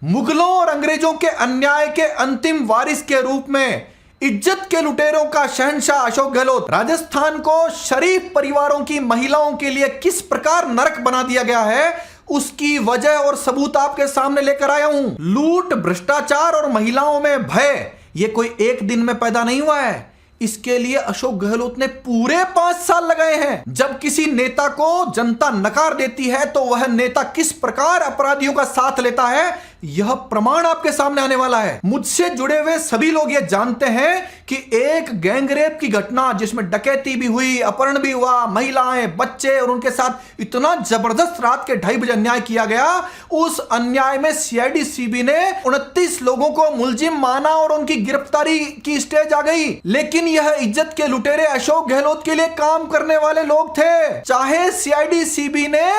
मुगलों और अंग्रेजों के अन्याय के अंतिम वारिस के रूप में इज्जत के लुटेरों का शहंशाह अशोक गहलोत राजस्थान को शरीफ परिवारों की महिलाओं के लिए किस प्रकार नरक बना दिया गया है, उसकी वजह और सबूत आपके सामने लेकर आया हूं। लूट, भ्रष्टाचार और महिलाओं में भय ये कोई एक दिन में पैदा नहीं हुआ है। इसके लिए अशोक गहलोत ने पूरे 5 साल लगाए हैं। जब किसी नेता को जनता नकार देती है तो वह नेता किस प्रकार अपराधियों का साथ लेता है, यह प्रमाण आपके सामने आने वाला है। मुझसे जुड़े हुए सभी लोग यह जानते हैं कि एक गैंगरेप की घटना जिसमें डकैती भी हुई, अपहरण भी हुआ, महिलाएं, बच्चे और उनके साथ इतना जबरदस्त रात के 2:30 बजे अन्याय किया गया, उस अन्याय में सीआईडी सीबी ने 29 लोगों को मुलजिम माना और उनकी गिरफ्तारी की स्टेज आ गई। लेकिन यह इज्जत के लुटेरे अशोक गहलोत के लिए काम करने वाले लोग थे। चाहे सीआईडी सीबी ने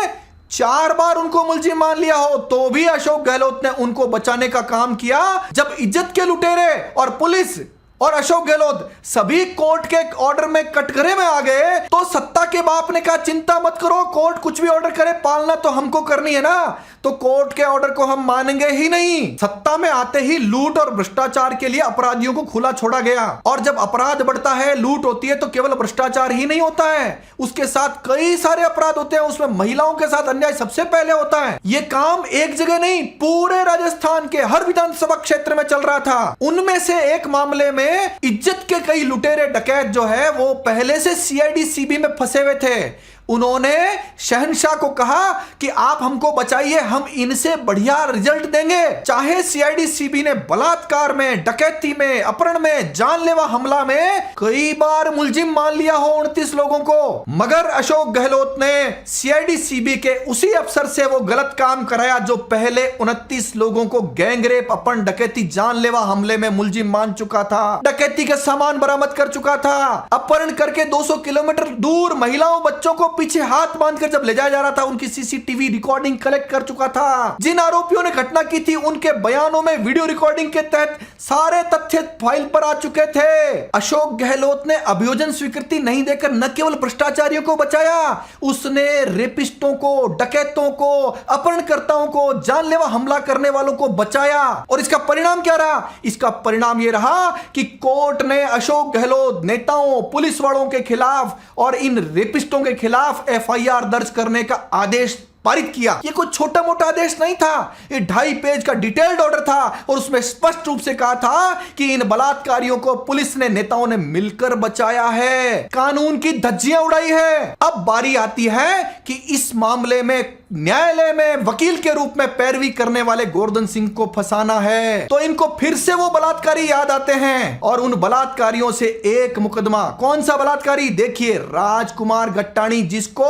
4 बार उनको मुलजिम मान लिया हो तो भी अशोक गहलोत ने उनको बचाने का काम किया। जब इज्जत के लुटेरे और पुलिस और अशोक गहलोत सभी कोर्ट के ऑर्डर में कटघरे में आ गए तो सत्ता के बाप ने कहा चिंता मत करो, कोर्ट कुछ भी ऑर्डर करे, पालना तो हमको करनी है ना, तो कोर्ट के ऑर्डर को हम मानेंगे ही नहीं। सत्ता में आते ही लूट और भ्रष्टाचार के लिए अपराधियों को खुला छोड़ा गया। और जब अपराध बढ़ता है, लूट होती है, तो केवल भ्रष्टाचार ही नहीं होता है, उसके साथ कई सारे अपराध होते हैं। उसमें महिलाओं के साथ अन्याय सबसे पहले होता है। यह काम एक जगह नहीं, पूरे राजस्थान के हर विधानसभा क्षेत्र में चल रहा था। उनमें से एक मामले में इज्जत के कई लुटेरे डकैत जो है वो पहले से सीआईडी सीबी में फंसे हुए थे। उन्होंने शहंशाह को कहा कि आप हमको बचाइए, हम इनसे बढ़िया रिजल्ट देंगे। चाहे सीआईडी सीबी ने बलात्कार में, डकैती में, अपहरण में, जानलेवा हमला में कई बार मुलजिम मान लिया हो 29 लोगों को, मगर अशोक गहलोत ने सीआईडी सीबी के उसी अफसर से वो गलत काम कराया जो पहले 29 लोगों को गैंगरेप, अपहरण, डकैती, जानलेवा हमले में मुलजिम मान चुका था, डकैती का सामान बरामद कर चुका था, अपहरण करके 200 किलोमीटर दूर महिलाओं, बच्चों को पीछे हाथ बांधकर जब ले जाया जा रहा था उनकी सीसीटीवी रिकॉर्डिंग कलेक्ट कर चुका था। जिन आरोपियों ने घटना की थी उनके बयानों में वीडियो रिकॉर्डिंग के तहत सारे तथ्य फाइल पर आ चुके थे। अशोक गहलोत ने अभियोजन स्वीकृति नहीं देकर न केवल भ्रष्टाचारियों को बचाया, उसने रेपिस्टों को, डकैतों को, अपहरणकर्ताओं को, जानलेवा हमला करने वालों को बचाया। और इसका परिणाम क्या रहा? इसका परिणाम यह रहा कि कोर्ट ने अशोक गहलोत, नेताओं, पुलिस वालों के खिलाफ और इन रेपिस्टों के खिलाफ एफआईआर दर्ज करने का आदेश पारित किया। ये कोई छोटा मोटा आदेश नहीं था, ये 2.5 पेज का डिटेल्ड ऑर्डर था और उसमें स्पष्ट रूप से कहा था कि इन बलात्कारियों को पुलिस ने, नेताओं ने मिलकर बचाया है, कानून की धज्जियां उड़ाई है। अब बारी आती है कि इस मामले में न्यायालय में वकील के रूप में पैरवी करने वाले गोवर्धन सिंह को फंसाना है। तो इनको फिर से वो बलात्कारी याद आते हैं और उन बलात्कारियों से एक मुकदमा, कौन सा बलात्कारी? देखिए, राजकुमार गट्टाणी, जिसको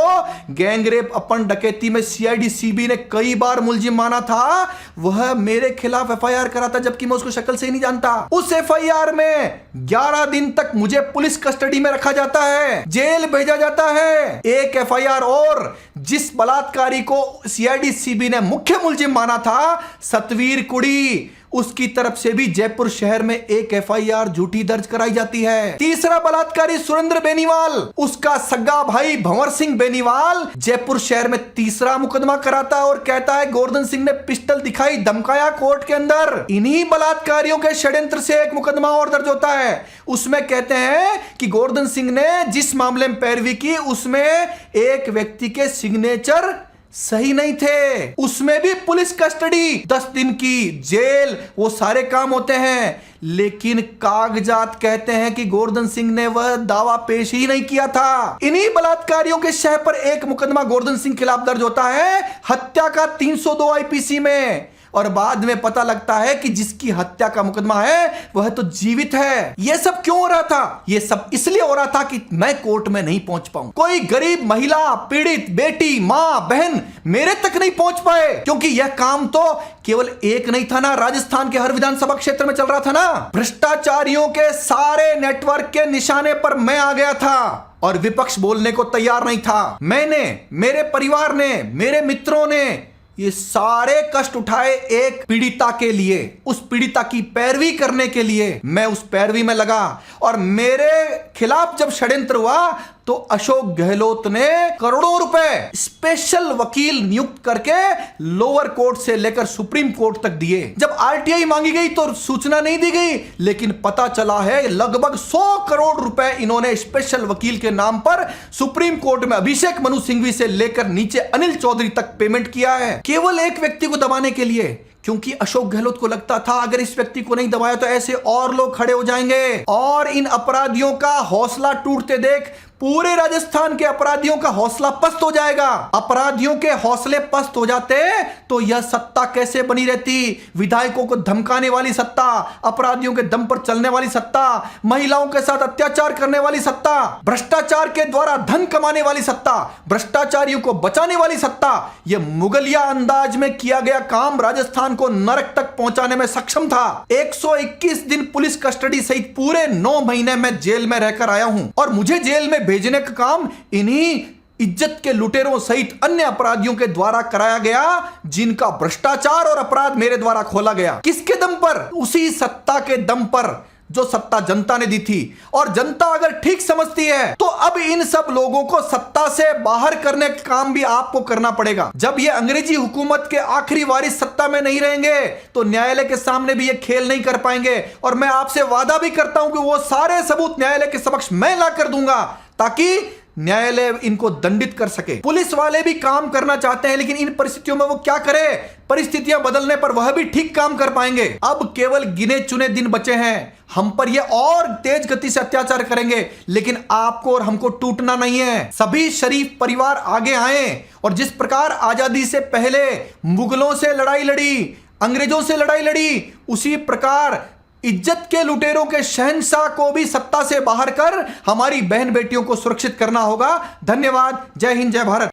गैंगरेप, अपहरण, डकैती में सीआईडी सीबी ने कई बार मुलजिम माना था, वह मेरे खिलाफ एफआईआर करा था जबकि मैं उसको शक्ल से ही नहीं जानता। उस एफआईआर में 11 दिन तक मुझे पुलिस कस्टडी में रखा जाता है, जेल भेजा जाता है। एक एफआईआर और, जिस बलात्कारी को सीआईडी सीबी ने मुख्य मुलजिम माना था, सतवीर कुड़ी, उसकी तरफ से भी जयपुर शहर में एक एफआईआर झूठी दर्ज कराई जाती है। तीसरा बलात्कारी सुरेंद्र बेनीवाल, उसका सगा भाई भंवर सिंह बेनीवाल जयपुर शहर में तीसरा मुकदमा कराता है और कहता है गोवर्धन सिंह ने पिस्टल दिखाई, धमकाया कोर्ट के अंदर। इन्हीं बलात्कारियों के षड्यंत्र से एक मुकदमा और दर्ज होता है। उसमें कहते हैं कि गोवर्धन सिंह ने जिस मामले में पैरवी की उसमें एक व्यक्ति के सिग्नेचर सही नहीं थे, उसमें भी पुलिस कस्टडी, 10 दिन की जेल, वो सारे काम होते हैं। लेकिन कागजात कहते हैं कि गोवर्धन सिंह ने वह दावा पेश ही नहीं किया था। इन्हीं बलात्कारियों के शह पर एक मुकदमा गोवर्धन सिंह खिलाफ दर्ज होता है हत्या का 302 आईपीसी में, और बाद में पता लगता है कि जिसकी हत्या का मुकदमा है वह तो जीवित है। यह सब क्यों हो रहा था? यह सब इसलिए हो रहा था कि मैं कोर्ट में नहीं पहुंच पाऊं, कोई गरीब महिला, पीड़ित बेटी, मां, बहन मेरे तक नहीं पहुंच पाए, क्योंकि यह काम तो केवल एक नहीं था ना, राजस्थान के हर विधानसभा क्षेत्र में चल रहा था ना। भ्रष्टाचारियों के सारे नेटवर्क के निशाने पर मैं आ गया था और विपक्ष बोलने को तैयार नहीं था। मैंने, मेरे परिवार ने, मेरे मित्रों ने ये सारे कष्ट उठाए एक पीड़िता के लिए, उस पीड़िता की पैरवी करने के लिए। मैं उस पैरवी में लगा और मेरे खिलाफ जब षड्यंत्र हुआ तो अशोक गहलोत ने करोड़ों रुपए स्पेशल वकील नियुक्त करके लोअर कोर्ट से लेकर सुप्रीम कोर्ट तक दिए। जब आरटीआई मांगी गई तो सूचना नहीं दी गई, लेकिन पता चला है लगभग 100 करोड़ रुपए इन्होंने स्पेशल वकील के नाम पर सुप्रीम कोर्ट में अभिषेक मनु सिंघवी से लेकर नीचे अनिल चौधरी तक पेमेंट किया है, केवल एक व्यक्ति को दबाने के लिए। क्योंकि अशोक गहलोत को लगता था अगर इस व्यक्ति को नहीं दबाया तो ऐसे और लोग खड़े हो जाएंगे, और इन अपराधियों का हौसला टूटते देख पूरे राजस्थान के अपराधियों का हौसला पस्त हो जाएगा। अपराधियों के हौसले पस्त हो जाते तो यह सत्ता कैसे बनी रहती? विधायकों को धमकाने वाली सत्ता, अपराधियों के दम पर चलने वाली सत्ता, महिलाओं के साथ अत्याचार करने वाली सत्ता, भ्रष्टाचार के द्वारा धन कमाने वाली सत्ता, भ्रष्टाचारियों को बचाने वाली सत्ता, यह मुगलिया अंदाज में किया गया काम राजस्थान को नरक तक पहुंचाने में सक्षम था। 121 दिन पुलिस कस्टडी सहित पूरे 9 महीने में जेल में रहकर आया हूं, और मुझे जेल में भेजने का काम इन्हीं इज्जत के लुटेरों सहित अन्य अपराधियों के द्वारा कराया गया, जिनका भ्रष्टाचार और अपराध मेरे द्वारा खोला गया। किसके दम पर? उसी सत्ता के दम पर जो सत्ता जनता ने दी थी। और जनता अगर ठीक समझती है तो अब इन सब लोगों को सत्ता से बाहर करने का काम भी आपको करना पड़ेगा। जब ये अंग्रेजी हुकूमत के आखिरी वारिस सत्ता में नहीं रहेंगे तो न्यायालय के सामने भी ये खेल नहीं कर पाएंगे, और मैं आपसे वादा भी करता हूं कि वो सारे सबूत न्यायालय के समक्ष मैं ला कर दूंगा ताकि न्यायालय इनको दंडित कर सके। पुलिस वाले भी काम करना चाहते हैं, लेकिन इन परिस्थितियों में वो क्या करे? परिस्थितियां बदलने पर वह भी ठीक काम कर पाएंगे। अब केवल गिने चुने दिन बचे हैं, हम पर ये और तेज गति से अत्याचार करेंगे, लेकिन आपको और हमको टूटना नहीं है। सभी शरीफ परिवार आगे आए, और जिस प्रकार आजादी से पहले मुगलों से लड़ाई लड़ी, अंग्रेजों से लड़ाई लड़ी, उसी प्रकार इज्जत के लुटेरों के शहंशाह को भी सत्ता से बाहर कर हमारी बहन बेटियों को सुरक्षित करना होगा। धन्यवाद। जय हिंद, जय भारत।